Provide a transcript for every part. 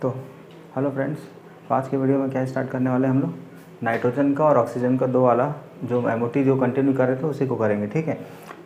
तो hello friends, तो आज के वीडियो में क्या स्टार्ट करने वाले हैं हम लोग नाइट्रोजन का और ऑक्सीजन का दो वाला जो एमओटी जो कंटिन्यू कर रहे थे उसी को करेंगे। ठीक है,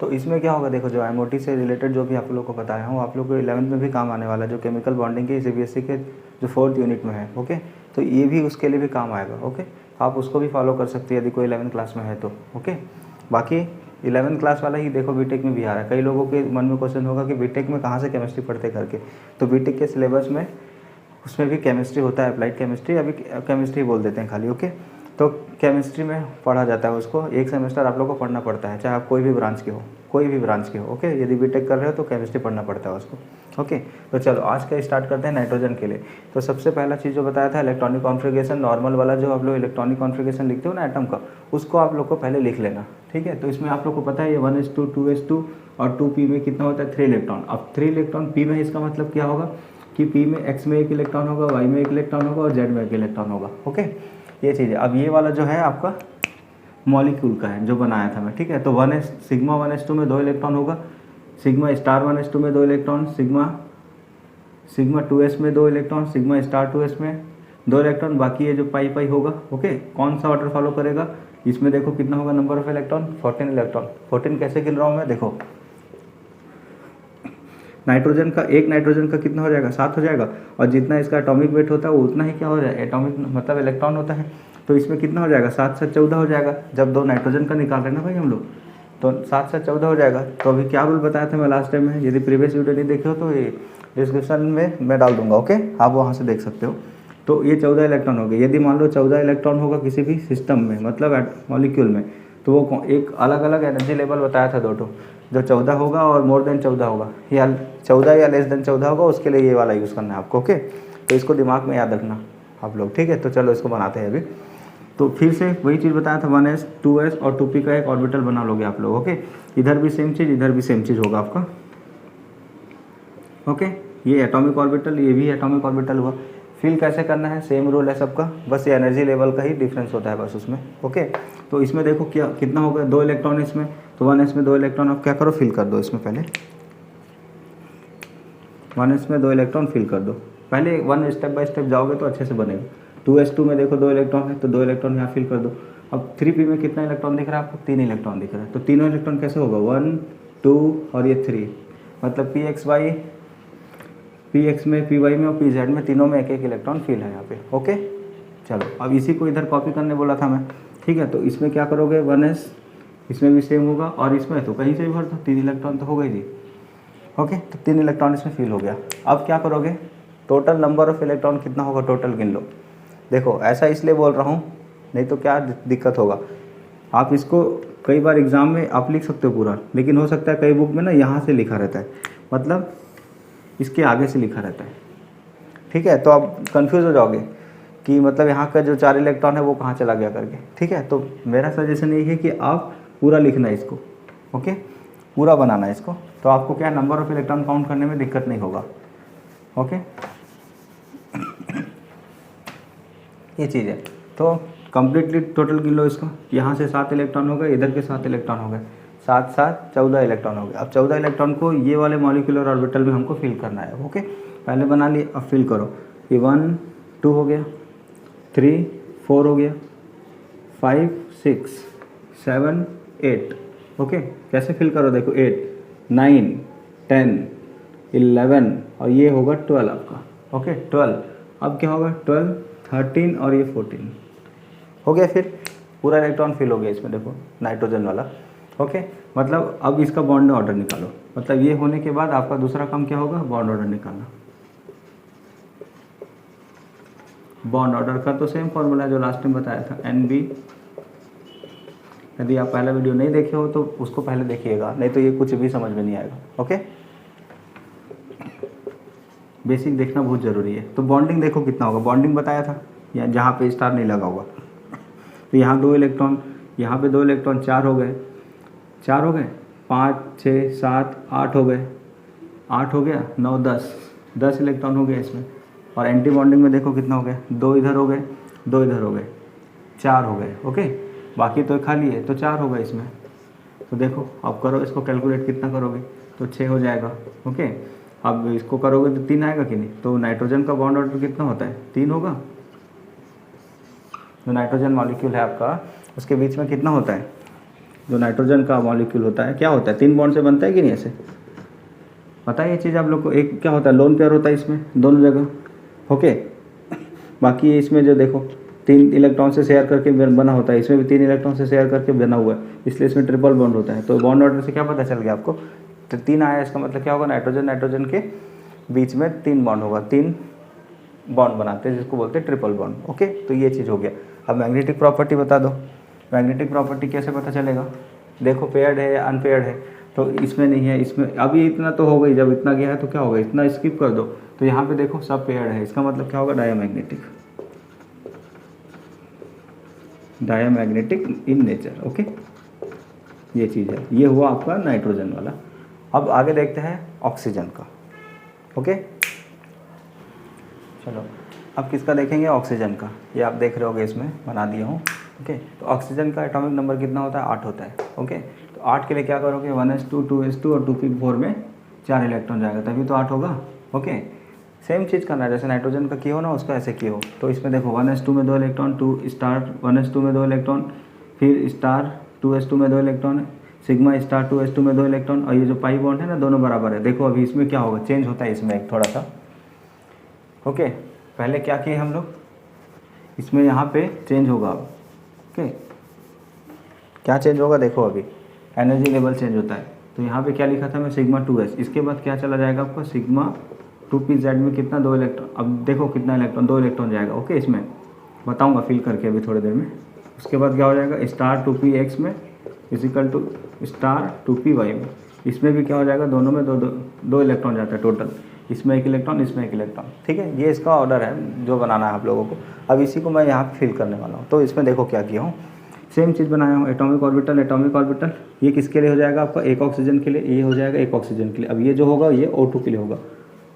तो इसमें क्या होगा, देखो जो एमओटी से रिलेटेड जो भी आप लोग को बताया हूँ आप लोग को 11th में भी काम आने वाला है, जो केमिकल बॉन्डिंग के सीबीएसई के जो 4th यूनिट में है। ओके, तो ये भी उसके लिए भी काम आएगा। ओके, आप उसको भी फॉलो कर सकते हैं यदि कोई 11th क्लास में है तो। ओके, बाकी 11th क्लास वाला ही देखो बीटेक में भी आ रहा है। कई लोगों के मन में क्वेश्चन होगा कि बीटेक में कहाँ से केमिस्ट्री पढ़ते करके, तो बीटेक के सिलेबस में उसमें भी केमिस्ट्री होता है, अप्लाइड केमिस्ट्री, अभी केमिस्ट्री बोल देते हैं खाली। ओके, तो केमिस्ट्री में पढ़ा जाता है, उसको एक सेमेस्टर आप लोग को पढ़ना पड़ता है, चाहे आप कोई भी ब्रांच के हो, कोई भी ब्रांच के हो। ओके, यदि बीटेक कर रहे हो तो केमिस्ट्री पढ़ना पड़ता है उसको। ओके, तो चलो आज का स्टार्ट करते हैं नाइट्रोजन के लिए। तो सबसे पहला चीज़ जो बताया था इलेक्ट्रॉनिक कॉन्फ़िगरेशन, नॉर्मल वाला जो आप लोग इलेक्ट्रॉनिक कॉन्फ़िगरेशन लिखते हो ना एटम का, उसको आप लोग को पहले लिख लेना। ठीक है, तो इसमें आप लोग को पता है ये 1s2 2s2 और 2p में कितना होता है 3 इलेक्ट्रॉन। अब 3 इलेक्ट्रॉन p में, इसका मतलब क्या होगा कि p में x में 1 इलेक्ट्रॉन होगा, y में 1 इलेक्ट्रॉन होगा और z में 1 इलेक्ट्रॉन होगा। ओके, ये चीज़ है। अब ये वाला जो है आपका मॉलिक्यूल का है जो बनाया था मैं। ठीक है, तो सिग्मा 1s2 में 2 इलेक्ट्रॉन होगा, सिग्मा स्टार 1s2 में 2 इलेक्ट्रॉन, सिग्मा 2s में 2 इलेक्ट्रॉन, सिग्मा स्टार 2s में 2 इलेक्ट्रॉन, बाकी ये जो पाई पाई होगा। ओके, कौन सा ऑर्डर फॉलो करेगा इसमें, देखो कितना होगा नंबर ऑफ इलेक्ट्रॉन 14 इलेक्ट्रॉन। 14 कैसे गिन रहा हूँ मैं, देखो नाइट्रोजन का, एक नाइट्रोजन का कितना हो जाएगा 7 हो जाएगा, और जितना इसका एटॉमिक वेट होता है वो उतना ही क्या हो जाएगा, एटॉमिक मतलब इलेक्ट्रॉन होता है। तो इसमें कितना हो जाएगा 7 से 14 हो जाएगा। जब 2 नाइट्रोजन का निकाल रहे हैं ना भाई हम लोग, तो 7 से 14 हो जाएगा। तो अभी क्या रूल बताया था मैं लास्ट टाइम में, यदि प्रीवियस वीडियो नहीं देखे हो तो ये डिस्क्रिप्शन में मैं डाल दूंगा। ओके, आप वहाँ से देख सकते हो। तो ये 14 इलेक्ट्रॉन हो गए। यदि मान लो 14 इलेक्ट्रॉन होगा किसी भी सिस्टम में, मतलब मॉलिक्यूल में, तो वो एक अलग अलग एनर्जी लेवल बताया था दो, जो 14 होगा और मोर देन 14 होगा, या 14 या लेस देन 14 होगा, उसके लिए ये वाला यूज़ करना है आपको। ओके, तो इसको दिमाग में याद रखना आप लोग। ठीक है, तो चलो इसको बनाते हैं अभी। तो फिर से वही चीज़ बताया था, 1s 2s और 2p का एक ऑर्बिटल बना लोगे आप लोग। ओके, इधर भी सेम चीज़, इधर भी सेम चीज़ होगा आपका। ओके, ये एटॉमिक ऑर्बिटल, ये भी एटॉमिक ऑर्बिटल हुआ। फिल कैसे करना है, सेम रूल है सबका, बस ये एनर्जी लेवल का ही डिफरेंस होता है बस उसमें। ओके, तो इसमें देखो क्या कितना हो गया 2 इलेक्ट्रॉन इसमें, तो 1s में 2 इलेक्ट्रॉन। आप क्या करो, फिल कर दो इसमें, पहले 1s में 2 इलेक्ट्रॉन फिल कर दो। पहले 1 स्टेप बाय स्टेप जाओगे तो अच्छे से बनेगा। 2s2 में देखो 2 इलेक्ट्रॉन है, तो 2 इलेक्ट्रॉन यहाँ फिल कर दो। अब 3p में कितना इलेक्ट्रॉन दिख रहा है आपको, 3 इलेक्ट्रॉन दिख रहा है। तो तीनों इलेक्ट्रॉन कैसे होगा 1 2 और ये 3, मतलब px में, py में और pz में, तीनों में एक एक इलेक्ट्रॉन फिल है यहाँ पे। ओके, चलो अब इसी को इधर कॉपी करने बोला था मैं। ठीक है, तो इसमें क्या करोगे 1s, इसमें भी सेम होगा, और इसमें तो कहीं से भी भर दो, 3 इलेक्ट्रॉन तो हो गई जी। ओके, तो 3 इलेक्ट्रॉन इसमें फिल हो गया। अब क्या करोगे, टोटल नंबर ऑफ इलेक्ट्रॉन कितना होगा टोटल गिन लो। देखो ऐसा इसलिए बोल रहा हूँ, नहीं तो क्या दिक्कत होगा, आप इसको कई बार एग्जाम में आप लिख सकते हो पूरा, लेकिन हो सकता है कई बुक में ना यहाँ से लिखा रहता है, मतलब इसके आगे से लिखा रहता है। ठीक है, तो आप कंफ्यूज हो जाओगे कि मतलब यहाँ का जो 4 इलेक्ट्रॉन है वो कहाँ चला गया करके। ठीक है, तो मेरा सजेशन यही है कि आप पूरा लिखना है इसको। ओके, पूरा बनाना है इसको, तो आपको क्या नंबर ऑफ इलेक्ट्रॉन काउंट करने में दिक्कत नहीं होगा। ओके, ये चीज़ है। तो कंप्लीटली टोटल गिन लो इसको, यहाँ से 7 इलेक्ट्रॉन हो गए, इधर के 7 इलेक्ट्रॉन हो गए, 7 7 14 इलेक्ट्रॉन हो गए। अब 14 इलेक्ट्रॉन को ये वाले मॉलिक्यूलर ऑर्बिटल में हमको फिल करना है। ओके, पहले बना लिए, अब फिल करो। ये 1 2 हो गया, 3 4 हो गया, 5 6 7 8। ओके, कैसे फिल करो, देखो 8 9 10 11 और ये होगा 12 आपका। ओके, 12। अब क्या होगा 12 13 और ये 14 हो गया। फिर पूरा इलेक्ट्रॉन फिल हो गया इसमें, देखो नाइट्रोजन वाला। ओके, मतलब अब इसका बॉन्ड ऑर्डर निकालो, मतलब ये होने के बाद आपका दूसरा काम क्या होगा, बॉन्ड ऑर्डर निकालना। बॉन्ड ऑर्डर का तो सेम फॉर्मूला है जो लास्ट टाइम बताया था, NB। यदि आप पहला वीडियो नहीं देखे हो तो उसको पहले देखिएगा, नहीं तो ये कुछ भी समझ में नहीं आएगा। ओके, बेसिक देखना बहुत ज़रूरी है। तो बॉन्डिंग देखो कितना होगा, बॉन्डिंग बताया था, या जहाँ पे स्टार नहीं लगा होगा, तो यहाँ 2 इलेक्ट्रॉन, यहाँ पे 2 इलेक्ट्रॉन, 4 हो गए, 4 हो गए, 5 6 7 8 हो गए, 8 हो गया, 9 10 इलेक्ट्रॉन हो गए इसमें। और एंटी बॉन्डिंग में देखो कितना हो गया, 2 इधर हो गए, 2 इधर हो गए, 4 हो गए। ओके, बाकी तो खाली है, तो 4 हो गए इसमें। तो देखो अब करो इसको कैलकुलेट, कितना करोगे, तो 6 हो जाएगा। ओके, अब इसको करोगे तो 3 आएगा कि नहीं। तो नाइट्रोजन का बॉन्ड ऑर्डर कितना होता है, 3 होगा। जो नाइट्रोजन मॉलिक्यूल है आपका उसके बीच में कितना होता है, जो नाइट्रोजन का मॉलिक्यूल होता है क्या होता है, 3 बॉन्ड से बनता है कि नहीं ऐसे, पता है ये चीज़ आप लोग को। एक क्या होता है, लोन पेयर होता है इसमें दोनों जगह, ओके। बाकी इसमें जो देखो 3 इलेक्ट्रॉन से शेयर करके बना होता है, इसमें भी 3 इलेक्ट्रॉन से शेयर करके बना हुआ है, इसलिए इसमें ट्रिपल बॉन्ड होता है। तो बॉन्ड ऑर्डर से क्या पता चल गया आपको, तो 3 आया, इसका मतलब क्या होगा, नाइट्रोजन नाइट्रोजन के बीच में 3 बॉन्ड होगा, 3 बॉन्ड बनाते हैं जिसको बोलते हैं ट्रिपल बॉन्ड, ओके। तो ये चीज़ हो गया। अब मैग्नेटिक प्रॉपर्टी बता दो। मैग्नेटिक प्रॉपर्टी कैसे पता चलेगा, देखो पेयर्ड है या अनपेयर्ड है, तो इसमें नहीं है, इसमें अभी इतना तो हो गई, जब इतना गया है तो क्या होगा, इतना स्किप कर दो, तो यहाँ पे देखो सब पेयर्ड है, इसका मतलब क्या होगा, diamagnetic, diamagnetic in nature, okay. ये चीज़ है, ये हुआ आपका नाइट्रोजन वाला। अब आगे देखते हैं ऑक्सीजन का, ओके। चलो अब किसका देखेंगे, ऑक्सीजन का। ये आप देख रहे होगे, इसमें बना दिया हूँ, ओके। तो ऑक्सीजन का एटॉमिक नंबर कितना होता है, 8 होता है, ओके। तो 8 के लिए क्या करोगे, 1s2 2s2 और 2p4 में 4 इलेक्ट्रॉन जाएगा, तभी तो 8 होगा, ओके। सेम चीज़ करना है, जैसे नाइट्रोजन का किया हो ना, उसका ऐसे किया हो। तो इसमें देखो 1s2 में 2 इलेक्ट्रॉन, 2 स्टार 1s2 में 2 इलेक्ट्रॉन, फिर स्टार 2s2 में 2 इलेक्ट्रॉन, सिग्मा स्टार 2s2 में 2 इलेक्ट्रॉन, और ये जो पाई बॉन्ड है ना, दोनों बराबर है। देखो अभी इसमें क्या होगा, चेंज होता है इसमें एक थोड़ा सा, ओके। पहले क्या किए हम लोग, इसमें यहाँ पे चेंज होगा अब, ओके। क्या चेंज होगा, देखो अभी एनर्जी लेवल चेंज होता है। तो यहाँ पे क्या लिखा था मैं, सिग्मा 2s, इसके बाद क्या चला जाएगा आपका, सिग्मा 2pz में कितना, 2 इलेक्ट्रॉन। अब देखो कितना इलेक्ट्रॉन, 2 इलेक्ट्रॉन जाएगा, ओके। इसमें बताऊँगा फिल करके अभी थोड़ी देर में। उसके बाद क्या हो जाएगा, स्टार 2px में इजिकल टू स्टार 2py में, इसमें भी क्या हो जाएगा, दोनों में दो इलेक्ट्रॉन जाता है टोटल, इसमें 1 इलेक्ट्रॉन, इसमें 1 इलेक्ट्रॉन, ठीक है। ये इसका ऑर्डर है जो बनाना है आप लोगों को। अब इसी को मैं यहाँ पे फिल करने वाला हूँ। तो इसमें देखो क्या किया हूँ, सेम चीज़ बनाया हूँ, एटॉमिक ऑर्बिटल एटॉमिक ऑर्बिटल। ये किसके लिए हो जाएगा आपका, एक ऑक्सीजन के लिए, ये हो जाएगा एक ऑक्सीजन के लिए। अब ये जो होगा ये O2 के लिए होगा,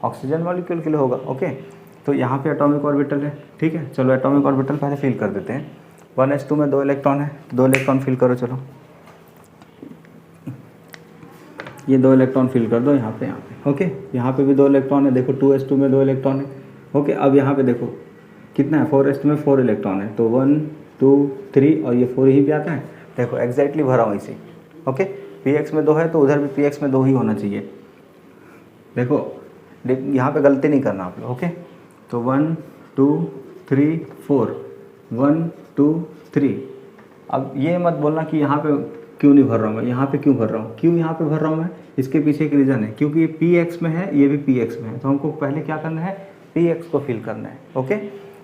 ऑक्सीजन मॉलिक्यूल के लिए होगा, ओके। तो यहाँ पे एटॉमिक ऑर्बिटल है, ठीक है। चलो एटॉमिक ऑर्बिटल पहले फिल कर देते हैं। 1s2 में 2 इलेक्ट्रॉन है, तो 2 इलेक्ट्रॉन फिल करो। चलो ये 2 इलेक्ट्रॉन फिल कर दो यहाँ पे, ओके। यहाँ पे भी 2 इलेक्ट्रॉन है, देखो 2s2 में 2 इलेक्ट्रॉन है, ओके। अब यहाँ पे देखो कितना है, 4s2 में 4 इलेक्ट्रॉन है, तो 1 2 3 और ये 4 ही भी आता है। देखो एग्जैक्टली भरा हूँ इसे, ओके। px में 2 है तो उधर भी px में 2 ही होना चाहिए। देखो यहाँ पे गलती नहीं करना आप लोग, ओके। तो 1 2 3 4 1 2 3। अब ये मत बोलना कि यहाँ पे क्यों नहीं भर रहा हूँ मैं, यहाँ पे क्यों भर रहा हूँ, क्यों यहाँ पे भर रहा हूँ मैं, इसके पीछे एक रीज़न है, क्योंकि ये px में है, ये भी px में है। तो हमको पहले क्या करना है, px को फिल करना है, ओके।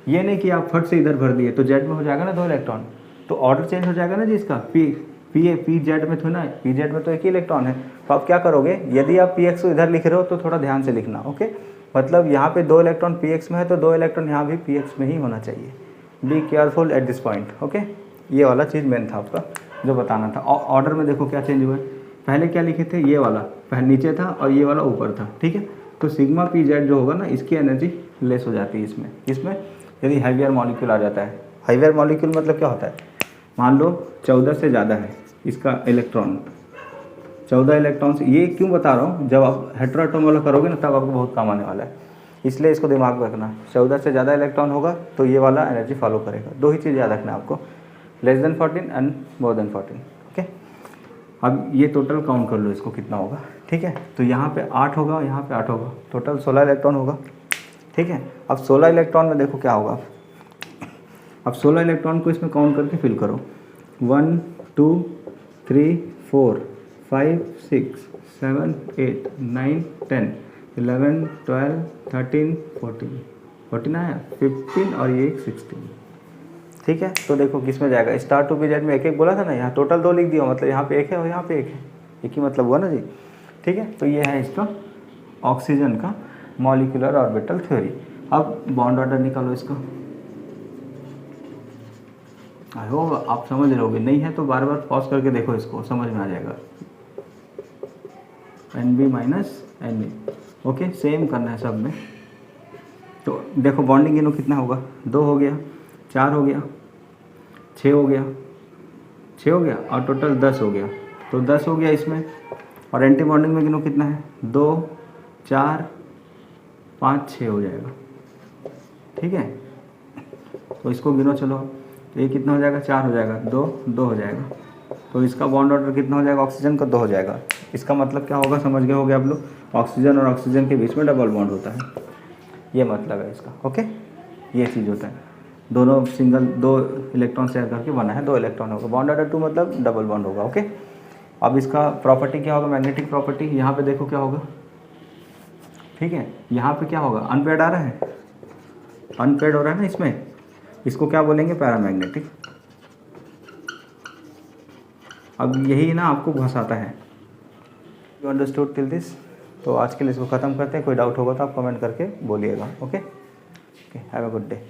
ये नहीं कि आप फट से इधर भर दिए तो z में हो जाएगा ना 2 इलेक्ट्रॉन, तो ऑर्डर चेंज हो जाएगा ना जी इसका। pz में तो ना, pz में तो 1 ही इलेक्ट्रॉन है। तो आप क्या करोगे, यदि आप px को इधर लिख रहे हो तो थोड़ा ध्यान से लिखना, ओके। मतलब यहाँ पे 2 इलेक्ट्रॉन px में है तो 2 इलेक्ट्रॉन यहाँ भी px में ही होना चाहिए। Be careful at this point, okay. ये वाला चीज़ मेन था आपका जो बताना था। ऑर्डर में देखो क्या चेंज हुआ है, पहले क्या लिखे थे, ये वाला पहले नीचे था और ये वाला ऊपर था, ठीक है। तो सिग्मा pz जो होगा ना, इसकी एनर्जी लेस हो जाती है इसमें यदि हैवियर मॉलिक्यूल आ जाता है। हैवियर मॉलिक्यूल मतलब क्या होता है, मान लो 14 से ज़्यादा है इसका इलेक्ट्रॉन, 14 इलेक्ट्रॉन से। ये क्यों बता रहा हूँ, जब आप हेटेरोएटम वाला करोगे ना तब आपको बहुत काम आने वाला है, इसलिए इसको दिमाग में रखना। 14 से ज़्यादा इलेक्ट्रॉन होगा तो ये वाला एनर्जी फॉलो करेगा। 2 ही चीज़ याद रखना है आपको, less than 14 and more than 14, okay. अब ये टोटल काउंट कर लो इसको कितना होगा, ठीक है। तो यहाँ पे 8 होगा, यहाँ पे 8 होगा, टोटल 16 इलेक्ट्रॉन होगा, ठीक है। अब 16 इलेक्ट्रॉन में देखो क्या होगा, अब 16 इलेक्ट्रॉन को इसमें काउंट करके फिल करो। 1 2 3 4 5 6 7 8 9 10 11 12 13 14 आया, 15 और ये 16, ठीक है। तो देखो किस में जाएगा, स्टार 2pz में 1 बोला था ना, यहाँ टोटल 2 लिख दिया, मतलब यहाँ पे 1 है और यहाँ पे 1 है, एक ही मतलब हुआ ना जी, ठीक है। तो ये है इसका ऑक्सीजन का मॉलिक्यूलर ऑर्बिटल थ्योरी। अब बॉन्ड ऑर्डर निकालो इसका। आई होप आप समझ रहे होगे, नहीं है तो बार बार पॉज करके देखो, इसको समझ में आ जाएगा। Nb minus Na, okay. Same करना है सब में। तो देखो बॉन्डिंग इनो कितना होगा, 2 हो गया, 4 हो गया, 6 हो गया, 6 हो गया और टोटल 10 हो गया। तो 10 हो गया इसमें। और एंटी बॉन्डिंग में गिनो कितना है, 2 4 5 6 हो जाएगा, ठीक है। तो इसको गिनो चलो, तो ये कितना हो जाएगा, 4 हो जाएगा, 2 2 हो जाएगा। तो इसका बॉन्ड ऑर्डर कितना हो जाएगा, ऑक्सीजन का 2 हो जाएगा। इसका मतलब क्या होगा, समझ गए होगे आप लोग, ऑक्सीजन और ऑक्सीजन के बीच में डबल बॉन्ड होता है, ये मतलब है इसका। ओके, ये चीज़ होता है, दोनों सिंगल 2 इलेक्ट्रॉन शेयर करके बना है, 2 इलेक्ट्रॉन होगा। बॉन्ड ऑर्डर 2 मतलब डबल बॉन्ड होगा। ओके, अब इसका प्रॉपर्टी क्या होगा, मैग्नेटिक प्रॉपर्टी, यहाँ पे देखो क्या होगा, ठीक है। यहाँ पे क्या होगा, अनपेयर्ड आ रहा है, अनपेयर्ड हो रहा है ना इसमें, इसको क्या बोलेंगे, पैरामैग्नेटिक। अब यही ना आपको घुसाता है। You understood till this? तो आज के लिए इसको ख़त्म करते हैं। कोई डाउट होगा तो आप कमेंट करके बोलिएगा। Okay, have a good day.